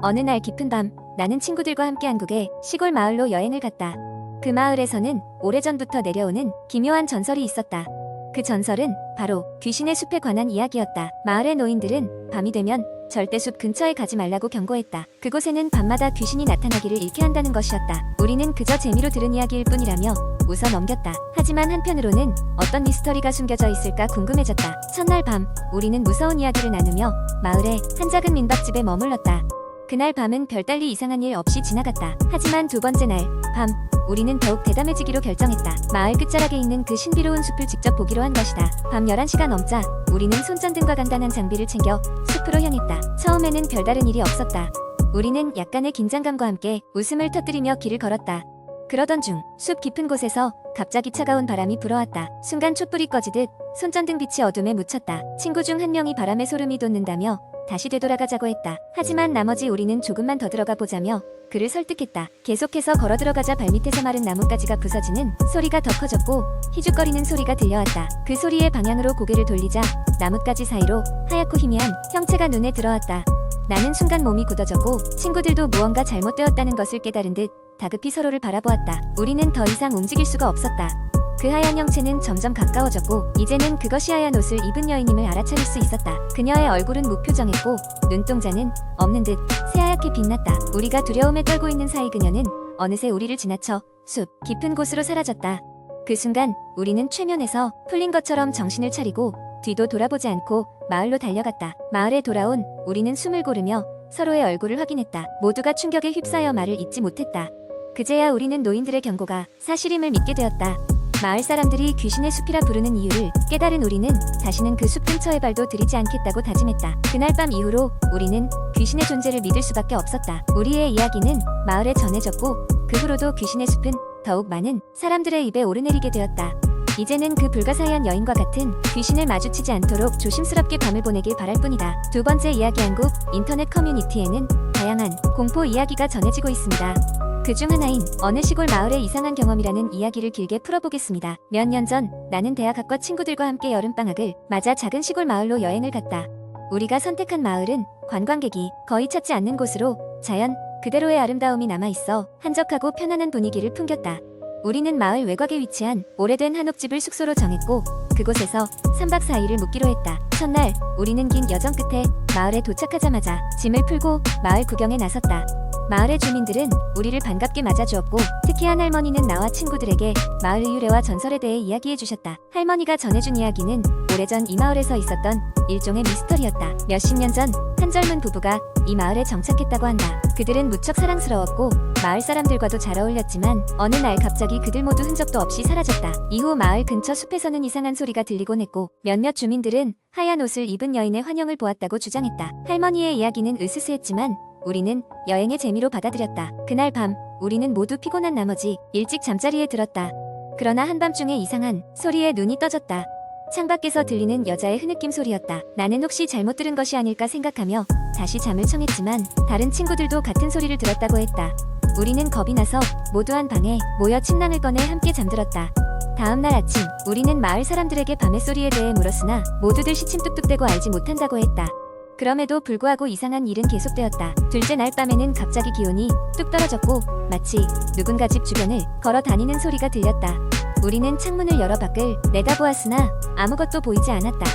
어느 날 깊은 밤, 나는 친구들과 함께 한국의 시골 마을로 여행을 갔다. 그 마을에서는 오래전부터 내려오는 기묘한 전설이 있었다. 그 전설은 바로 귀신의 숲에 관한 이야기였다. 마을의 노인들은 밤이 되면 절대 숲 근처에 가지 말라고 경고했다. 그곳에는 밤마다 귀신이 나타나기를 잃게 한다는 것이었다. 우리는 그저 재미로 들은 이야기일 뿐이라며 웃어 넘겼다. 하지만 한편으로는 어떤 미스터리가 숨겨져 있을까 궁금해졌다. 첫날 밤, 우리는 무서운 이야기를 나누며 마을의 한 작은 민박집에 머물렀다. 그날 밤은 별달리 이상한 일 없이 지나갔다. 하지만 두 번째 날 밤, 우리는 더욱 대담해지기로 결정했다. 마을 끝자락에 있는 그 신비로운 숲을 직접 보기로 한 것이다. 밤 11시가 넘자 우리는 손전등과 간단한 장비를 챙겨 숲으로 향했다. 처음에는 별다른 일이 없었다. 우리는 약간의 긴장감과 함께 웃음을 터뜨리며 길을 걸었다. 그러던 중 숲 깊은 곳에서 갑자기 차가운 바람이 불어왔다. 순간 촛불이 꺼지듯 손전등 빛이 어둠에 묻혔다. 친구 중 한 명이 바람에 소름이 돋는다며 다시 되돌아가자고 했다. 하지만 나머지 우리는 조금만 더 들어가 보자며 그를 설득했다. 계속해서 걸어 들어가자 발밑에서 마른 나뭇가지가 부서지는 소리가 더 커졌고 희죽거리는 소리가 들려왔다. 그 소리의 방향으로 고개를 돌리자 나뭇가지 사이로 하얗고 희미한 형체가 눈에 들어왔다. 나는 순간 몸이 굳어졌고 친구들도 무언가 잘못되었다는 것을 깨달은 듯 다급히 서로를 바라보았다. 우리는 더 이상 움직일 수가 없었다. 그 하얀 형체는 점점 가까워졌고 이제는 그것이 하얀 옷을 입은 여인임을 알아차릴 수 있었다. 그녀의 얼굴은 무표정했고 눈동자는 없는 듯 새하얗게 빛났다. 우리가 두려움에 떨고 있는 사이 그녀는 어느새 우리를 지나쳐 숲 깊은 곳으로 사라졌다. 그 순간 우리는 최면에서 풀린 것처럼 정신을 차리고 뒤도 돌아보지 않고 마을로 달려갔다. 마을에 돌아온 우리는 숨을 고르며 서로의 얼굴을 확인했다. 모두가 충격에 휩싸여 말을 잇지 못했다. 그제야 우리는 노인들의 경고가 사실임을 믿게 되었다. 마을 사람들이 귀신의 숲이라 부르는 이유를 깨달은 우리는 다시는 그 숲 근처에 발도 들이지 않겠다고 다짐했다. 그날 밤 이후로 우리는 귀신의 존재를 믿을 수밖에 없었다. 우리의 이야기는 마을에 전해졌고 그 후로도 귀신의 숲은 더욱 많은 사람들의 입에 오르내리게 되었다. 이제는 그 불가사의한 여인과 같은 귀신을 마주치지 않도록 조심스럽게 밤을 보내길 바랄 뿐이다. 두 번째 이야기 한국 인터넷 커뮤니티에는 다양한 공포 이야기가 전해지고 있습니다. 그 중 하나인 어느 시골 마을의 이상한 경험이라는 이야기를 길게 풀어보겠습니다. 몇 년 전 나는 대학학과 친구들과 함께 여름방학을 맞아 작은 시골 마을로 여행을 갔다. 우리가 선택한 마을은 관광객이 거의 찾지 않는 곳으로 자연 그대로의 아름다움이 남아있어 한적하고 편안한 분위기를 풍겼다. 우리는 마을 외곽에 위치한 오래된 한옥집을 숙소로 정했고 그곳에서 3박 4일을 묵기로 했다. 첫날 우리는 긴 여정 끝에 마을에 도착하자마자 짐을 풀고 마을 구경에 나섰다. 마을의 주민들은 우리를 반갑게 맞아주었고 특히 한 할머니는 나와 친구들에게 마을의 유래와 전설에 대해 이야기해 주셨다. 할머니가 전해준 이야기는 오래전 이 마을에서 있었던 일종의 미스터리였다. 몇십 년 전 한 젊은 부부가 이 마을에 정착했다고 한다. 그들은 무척 사랑스러웠고 마을 사람들과도 잘 어울렸지만 어느 날 갑자기 그들 모두 흔적도 없이 사라졌다. 이후 마을 근처 숲에서는 이상한 소리가 들리곤 했고 몇몇 주민들은 하얀 옷을 입은 여인의 환영을 보았다고 주장했다. 할머니의 이야기는 으스스했지만 우리는 여행의 재미로 받아들였다. 그날 밤 우리는 모두 피곤한 나머지 일찍 잠자리에 들었다. 그러나 한밤중에 이상한 소리에 눈이 떠졌다. 창밖에서 들리는 여자의 흐느낌 소리였다. 나는 혹시 잘못 들은 것이 아닐까 생각하며 다시 잠을 청했지만 다른 친구들도 같은 소리를 들었다고 했다. 우리는 겁이 나서 모두 한 방에 모여 침낭을 꺼내 함께 잠들었다. 다음날 아침 우리는 마을 사람들에게 밤의 소리에 대해 물었으나 모두들 시침 뚝뚝대고 알지 못한다고 했다. 그럼에도 불구하고 이상한 일은 계속되었다. 둘째 날 밤에는 갑자기 기온이 뚝 떨어졌고 마치 누군가 집 주변을 걸어 다니는 소리가 들렸다. 우리는 창문을 열어 밖을 내다보았으나 아무것도 보이지 않았다.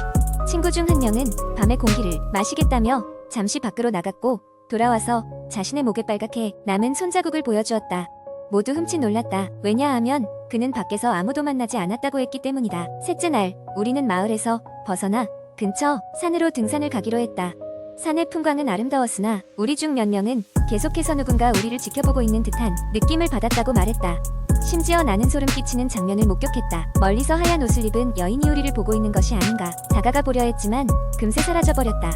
친구 중 한 명은 밤의 공기를 마시겠다며 잠시 밖으로 나갔고 돌아와서 자신의 목에 빨갛게 남은 손자국을 보여주었다. 모두 흠칫 놀랐다. 왜냐하면 그는 밖에서 아무도 만나지 않았다고 했기 때문이다. 셋째 날 우리는 마을에서 벗어나 근처 산으로 등산을 가기로 했다. 산의 풍광은 아름다웠으나 우리 중 몇 명은 계속해서 누군가 우리를 지켜보고 있는 듯한 느낌을 받았다고 말했다. 심지어 나는 소름 끼치는 장면을 목격했다. 멀리서 하얀 옷을 입은 여인이 우리를 보고 있는 것이 아닌가 다가가 보려 했지만 금세 사라져버렸다.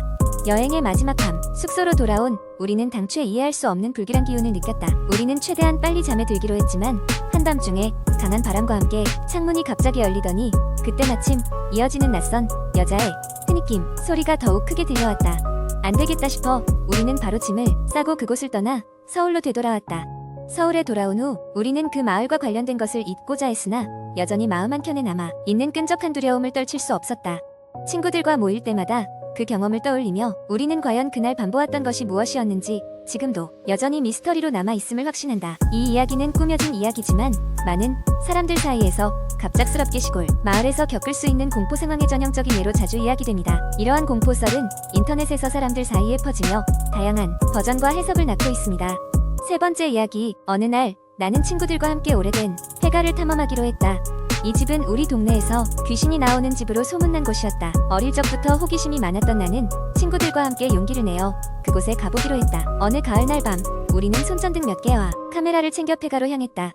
여행의 마지막 밤 숙소로 돌아온 우리는 당최 이해할 수 없는 불길한 기운을 느꼈다. 우리는 최대한 빨리 잠에 들기로 했지만 한밤중에 강한 바람과 함께 창문이 갑자기 열리더니 그때 마침 이어지는 낯선 여자의 흐느낌 소리가 더욱 크게 들려왔다. 안 되겠다 싶어 우리는 바로 짐을 싸고 그곳을 떠나 서울로 되돌아왔다. 서울에 돌아온 후 우리는 그 마을과 관련된 것을 잊고자 했으나 여전히 마음 한켠에 남아 있는 끈적한 두려움을 떨칠 수 없었다. 친구들과 모일 때마다 그 경험을 떠올리며 우리는 과연 그날 밤 보았던 것이 무엇이었는지 지금도 여전히 미스터리로 남아있음을 확신한다. 이 이야기는 꾸며진 이야기지만 많은 사람들 사이에서 갑작스럽게 시골, 마을에서 겪을 수 있는 공포 상황의 전형적인 예로 자주 이야기됩니다. 이러한 공포썰은 인터넷에서 사람들 사이에 퍼지며 다양한 버전과 해석을 낳고 있습니다. 세 번째 이야기, 어느 날 나는 친구들과 함께 오래된 폐가를 탐험하기로 했다. 이 집은 우리 동네에서 귀신이 나오는 집으로 소문난 곳이었다. 어릴 적부터 호기심이 많았던 나는 친구들과 함께 용기를 내어 그곳에 가보기로 했다. 어느 가을날 밤, 우리는 손전등 몇 개와 카메라를 챙겨 폐가로 향했다.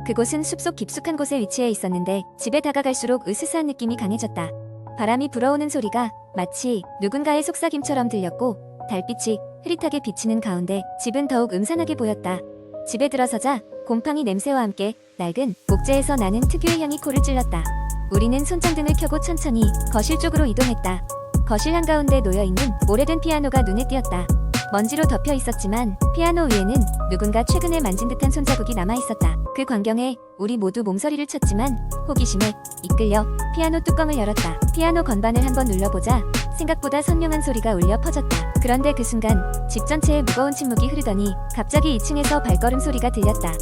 그곳은 숲속 깊숙한 곳에 위치해 있었는데 집에 다가갈수록 으스스한 느낌이 강해졌다. 바람이 불어오는 소리가 마치 누군가의 속삭임처럼 들렸고 달빛이 흐릿하게 비치는 가운데 집은 더욱 음산하게 보였다. 집에 들어서자 곰팡이 냄새와 함께 낡은 목재에서 나는 특유의 향이 코를 찔렀다. 우리는 손전등을 켜고 천천히 거실 쪽으로 이동했다. 거실 한가운데 놓여있는 오래된 피아노가 눈에 띄었다. 먼지로 덮여 있었지만 피아노 위에는 누군가 최근에 만진 듯한 손자국이 남아있었다. 그 광경에 우리 모두 몸서리를 쳤지만 호기심에 이끌려 피아노 뚜껑을 열었다. 피아노 건반을 한번 눌러보자 생각보다 선명한 소리가 울려 퍼졌다. 그런데 그 순간 집 전체에 무거운 침묵이 흐르더니 갑자기 2층에서 발걸음 소리가 들렸다.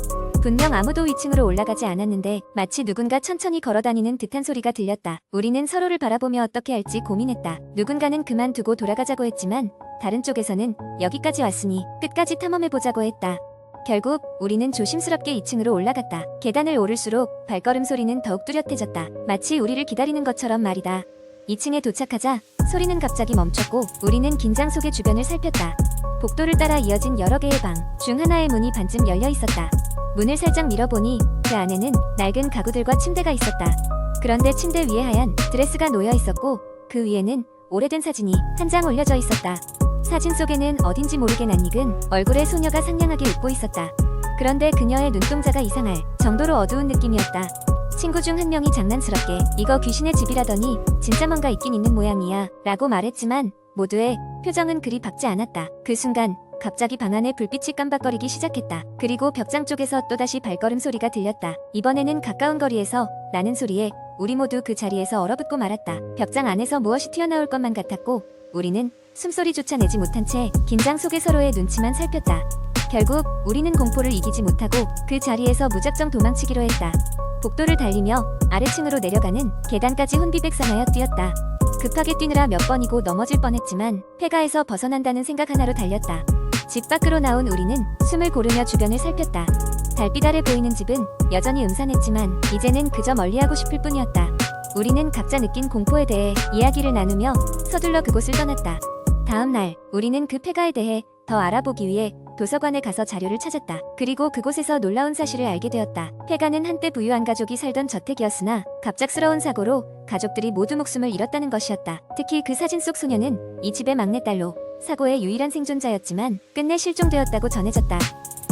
분명 아무도 2층으로 올라가지 않았는데 마치 누군가 천천히 걸어다니는 듯한 소리가 들렸다. 우리는 서로를 바라보며 어떻게 할지 고민했다. 누군가는 그만두고 돌아가자고 했지만 다른 쪽에서는 여기까지 왔으니 끝까지 탐험해보자고 했다. 결국 우리는 조심스럽게 2층으로 올라갔다. 계단을 오를수록 발걸음 소리는 더욱 뚜렷해졌다. 마치 우리를 기다리는 것처럼 말이다. 2층에 도착하자 소리는 갑자기 멈췄고 우리는 긴장 속에 주변을 살폈다. 복도를 따라 이어진 여러 개의 방 중 하나의 문이 반쯤 열려 있었다. 문을 살짝 밀어보니 그 안에는 낡은 가구들과 침대가 있었다. 그런데 침대 위에 하얀 드레스가 놓여 있었고 그 위에는 오래된 사진이 한 장 올려져 있었다. 사진 속에는 어딘지 모르게 낯익은 얼굴의 소녀가 상냥하게 웃고 있었다. 그런데 그녀의 눈동자가 이상할 정도로 어두운 느낌이었다. 친구 중 한 명이 장난스럽게 이거 귀신의 집이라더니 진짜 뭔가 있긴 있는 모양이야 라고 말했지만 모두의 표정은 그리 밝지 않았다. 그 순간 갑자기 방 안에 불빛이 깜박거리기 시작했다. 그리고 벽장 쪽에서 또다시 발걸음 소리가 들렸다. 이번에는 가까운 거리에서 나는 소리에 우리 모두 그 자리에서 얼어붙고 말았다. 벽장 안에서 무엇이 튀어나올 것만 같았고 우리는 숨소리조차 내지 못한 채 긴장 속에 서로의 눈치만 살폈다. 결국 우리는 공포를 이기지 못하고 그 자리에서 무작정 도망치기로 했다. 복도를 달리며 아래층으로 내려가는 계단까지 혼비백산하여 뛰었다. 급하게 뛰느라 몇 번이고 넘어질 뻔했지만 폐가에서 벗어난다는 생각 하나로 달렸다. 집 밖으로 나온 우리는 숨을 고르며 주변을 살폈다. 달빛 아래 보이는 집은 여전히 음산했지만 이제는 그저 멀리하고 싶을 뿐이었다. 우리는 각자 느낀 공포에 대해 이야기를 나누며 서둘러 그곳을 떠났다. 다음 날 우리는 그 폐가에 대해 더 알아보기 위해 도서관에 가서 자료를 찾았다. 그리고 그곳에서 놀라운 사실을 알게 되었다. 폐가는 한때 부유한 가족이 살던 저택이었으나 갑작스러운 사고로 가족들이 모두 목숨을 잃었다는 것이었다. 특히 그 사진 속 소녀는 이 집의 막내딸로 사고의 유일한 생존자였지만 끝내 실종되었다고 전해졌다.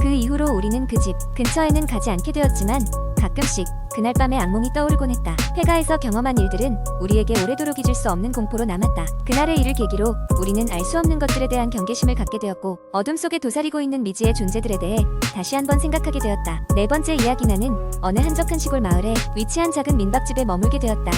그 이후로 우리는 그 집 근처에는 가지 않게 되었지만 가끔씩 그날 밤의 악몽이 떠오르곤 했다. 폐가에서 경험한 일들은 우리에게 오래도록 잊을 수 없는 공포로 남았다. 그날의 일을 계기로 우리는 알 수 없는 것들에 대한 경계심을 갖게 되었고 어둠 속에 도사리고 있는 미지의 존재들에 대해 다시 한번 생각하게 되었다. 네 번째 이야기, 나는 어느 한적한 시골 마을에 위치한 작은 민박집에 머물게 되었다.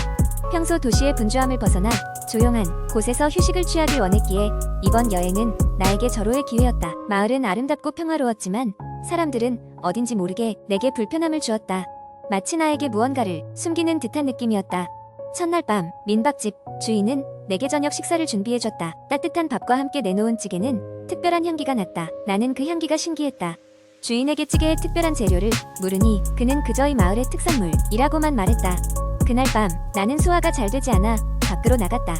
평소 도시의 분주함을 벗어나 조용한 곳에서 휴식을 취하길 원했기에 이번 여행은 나에게 절호의 기회였다. 마을은 아름답고 평화로웠지만 사람들은 어딘지 모르게 내게 불편함을 주었다. 마치 나에게 무언가를 숨기는 듯한 느낌이었다. 첫날 밤 민박집 주인은 내게 저녁 식사를 준비해줬다. 따뜻한 밥과 함께 내놓은 찌개는 특별한 향기가 났다. 나는 그 향기가 신기했다. 주인에게 찌개의 특별한 재료를 물으니 그는 그저 이 마을의 특산물이라고만 말했다. 그날 밤 나는 소화가 잘 되지 않아 밖으로 나갔다.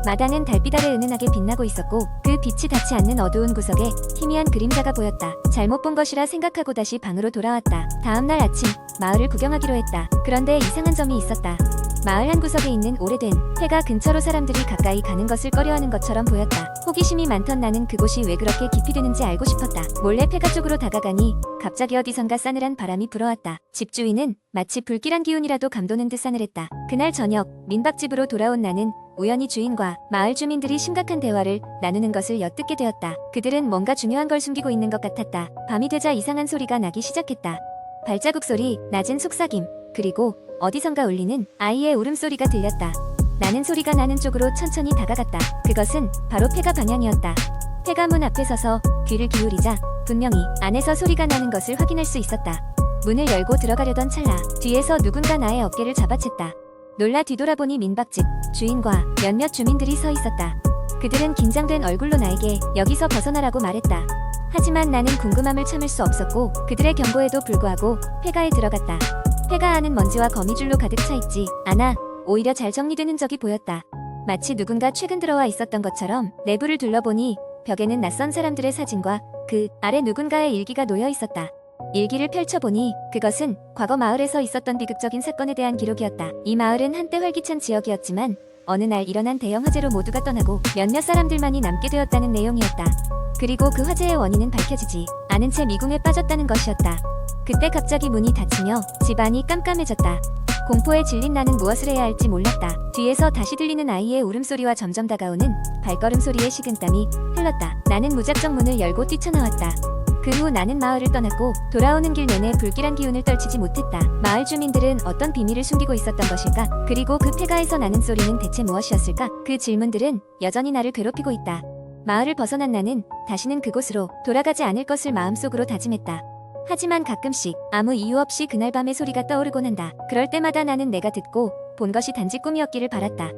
마당은 달빛 아래 은은하게 빛나고 있었고 그 빛이 닿지 않는 어두운 구석에 희미한 그림자가 보였다. 잘못 본 것이라 생각하고 다시 방으로 돌아왔다. 다음날 아침 마을을 구경하기로 했다. 그런데 이상한 점이 있었다. 마을 한 구석에 있는 오래된 폐가 근처로 사람들이 가까이 가는 것을 꺼려하는 것처럼 보였다. 호기심이 많던 나는 그곳이 왜 그렇게 깊이 드는지 알고 싶었다. 몰래 폐가 쪽으로 다가가니 갑자기 어디선가 싸늘한 바람이 불어왔다. 집주인은 마치 불길한 기운이라도 감도는 듯 싸늘했다. 그날 저녁 민박집으로 돌아온 나는 우연히 주인과 마을 주민들이 심각한 대화를 나누는 것을 엿듣게 되었다. 그들은 뭔가 중요한 걸 숨기고 있는 것 같았다. 밤이 되자 이상한 소리가 나기 시작했다. 발자국 소리, 낮은 속삭임, 그리고 어디선가 울리는 아이의 울음소리가 들렸다. 나는 소리가 나는 쪽으로 천천히 다가갔다. 그것은 바로 폐가 방향이었다. 폐가 문 앞에 서서 귀를 기울이자 분명히 안에서 소리가 나는 것을 확인할 수 있었다. 문을 열고 들어가려던 찰나 뒤에서 누군가 나의 어깨를 잡아챘다. 놀라 뒤돌아보니 민박집 주인과 몇몇 주민들이 서 있었다. 그들은 긴장된 얼굴로 나에게 여기서 벗어나라고 말했다. 하지만 나는 궁금함을 참을 수 없었고 그들의 경고에도 불구하고 폐가에 들어갔다. 폐가 안은 먼지와 거미줄로 가득 차 있지 않아 오히려 잘 정리된 흔적이 보였다. 마치 누군가 최근 들어와 있었던 것처럼 내부를 둘러보니 벽에는 낯선 사람들의 사진과 그 아래 누군가의 일기가 놓여 있었다. 일기를 펼쳐보니 그것은 과거 마을에서 있었던 비극적인 사건에 대한 기록이었다. 이 마을은 한때 활기찬 지역이었지만 어느 날 일어난 대형 화재로 모두가 떠나고 몇몇 사람들만이 남게 되었다는 내용이었다. 그리고 그 화재의 원인은 밝혀지지 않은 채 미궁에 빠졌다는 것이었다. 그때 갑자기 문이 닫히며 집안이 깜깜해졌다. 공포에 질린 나는 무엇을 해야 할지 몰랐다. 뒤에서 다시 들리는 아이의 울음소리와 점점 다가오는 발걸음 소리에 식은땀이 흘렀다. 나는 무작정 문을 열고 뛰쳐나왔다. 그 후 나는 마을을 떠났고 돌아오는 길 내내 불길한 기운을 떨치지 못했다. 마을 주민들은 어떤 비밀을 숨기고 있었던 것일까? 그리고 그 폐가에서 나는 소리는 대체 무엇이었을까? 그 질문들은 여전히 나를 괴롭히고 있다. 마을을 벗어난 나는 다시는 그곳으로 돌아가지 않을 것을 마음속으로 다짐했다. 하지만 가끔씩 아무 이유 없이 그날 밤의 소리가 떠오르곤 한다. 그럴 때마다 나는 내가 듣고 본 것이 단지 꿈이었기를 바랐다.